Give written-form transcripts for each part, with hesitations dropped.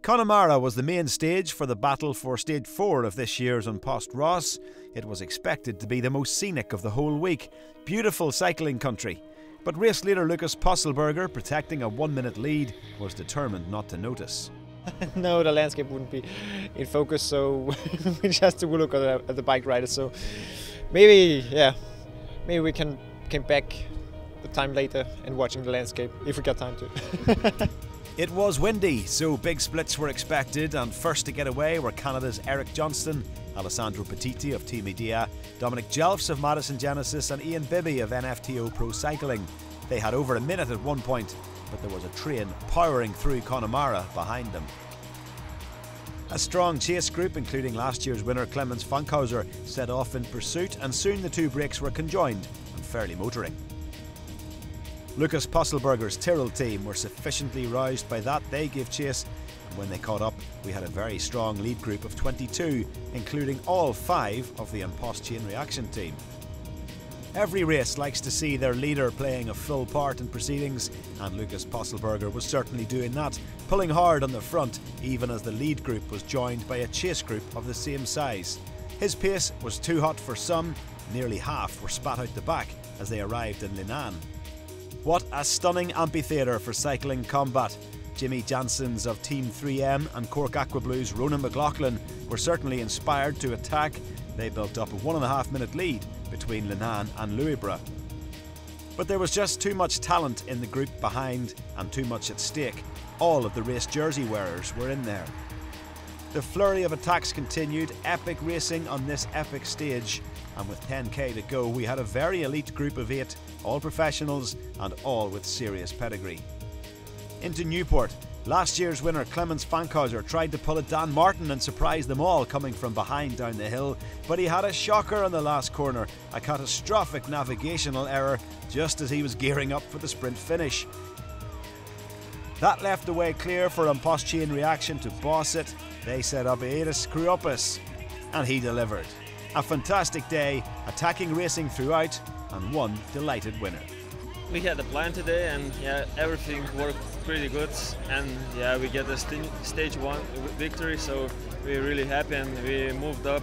Connemara was the main stage for the battle for Stage 4 of this year's An Post Ross. It was expected to be the most scenic of the whole week. Beautiful cycling country. But race leader Lukas Pöstlberger, protecting a 1-minute lead, was determined not to notice. No, the landscape wouldn't be in focus, so we just have to look at the bike riders. So maybe we can come back the time later and watching the landscape if we got time to. It was windy, so big splits were expected, and first to get away were Canada's Eric Johnston, Alessandro Petiti of Team Idea, Dominic Jelfs of Madison Genesis, and Ian Bibby of NFTO Pro Cycling. They had over a minute at one point, but there was a train powering through Connemara behind them. A strong chase group, including last year's winner Clemens Fankhauser, set off in pursuit, and soon the two breaks were conjoined and fairly motoring. Lukas Pöstlberger's Tyrrell team were sufficiently roused by that they gave chase, and when they caught up, we had a very strong lead group of 22, including all 5 of the An Post Chain Reaction team. Every race likes to see their leader playing a full part in proceedings, and Lukas Pöstlberger was certainly doing that, pulling hard on the front, even as the lead group was joined by a chase group of the same size. His pace was too hot for some, nearly half were spat out the back as they arrived in Leenane. What a stunning amphitheatre for cycling combat. Jimmy Janssens of Team 3M and Cork Aquablue's Ronan McLaughlin were certainly inspired to attack. They built up a 1.5-minute lead between Leenane and Louisburgh. But there was just too much talent in the group behind and too much at stake. All of the race jersey wearers were in there. The flurry of attacks continued, epic racing on this epic stage, and with 10k to go we had a very elite group of 8, all professionals and all with serious pedigree. Into Newport, last year's winner Clemens Fankhauser tried to pull a Dan Martin and surprise them all coming from behind down the hill, but he had a shocker on the last corner, a catastrophic navigational error just as he was gearing up for the sprint finish. That left the way clear for An Post Chain Reaction to boss it. They set up Aedas Kriopis, and he delivered. A fantastic day, attacking racing throughout, and one delighted winner. We had a plan today, and everything worked pretty good, and we get a stage 1 victory, so we're really happy, and we moved up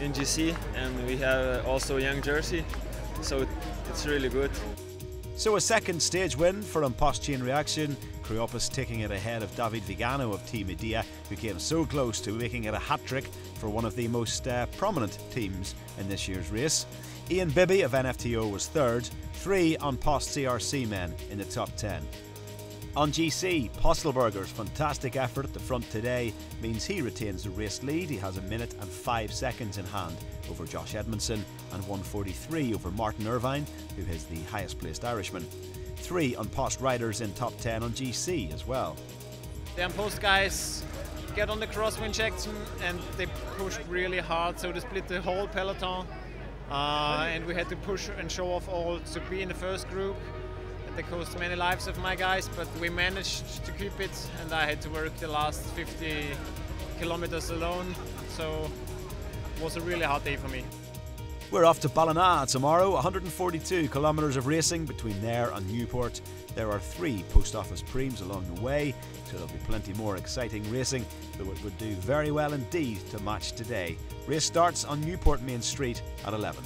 in GC, and we have also a young jersey, so it's really good. So a second stage win for An Post Chain Reaction, Kriopis taking it ahead of David Vigano of Team Idea, who came so close to making it a hat-trick for one of the most prominent teams in this year's race. Ian Bibby of NFTO was third, 3 An Post CRC men in the top 10. On GC, Pöstlberger's fantastic effort at the front today means he retains the race lead. He has 1 minute and 5 seconds in hand over Josh Edmondson and 1:43 over Martin Irvine, who is the highest placed Irishman. 3 An Post riders in top 10 on GC as well. The An Post guys get on the crosswind section and they pushed really hard, so they split the whole peloton. And we had to push and show off all to be in the first group. They cost many lives of my guys, but we managed to keep it, and I had to work the last 50 kilometers alone, so it was a really hard day for me. We're off to Ballina tomorrow, 142 kilometres of racing between there and Newport. There are 3 post office preems along the way, so there'll be plenty more exciting racing, though it would do very well indeed to match today. Race starts on Newport Main Street at 11.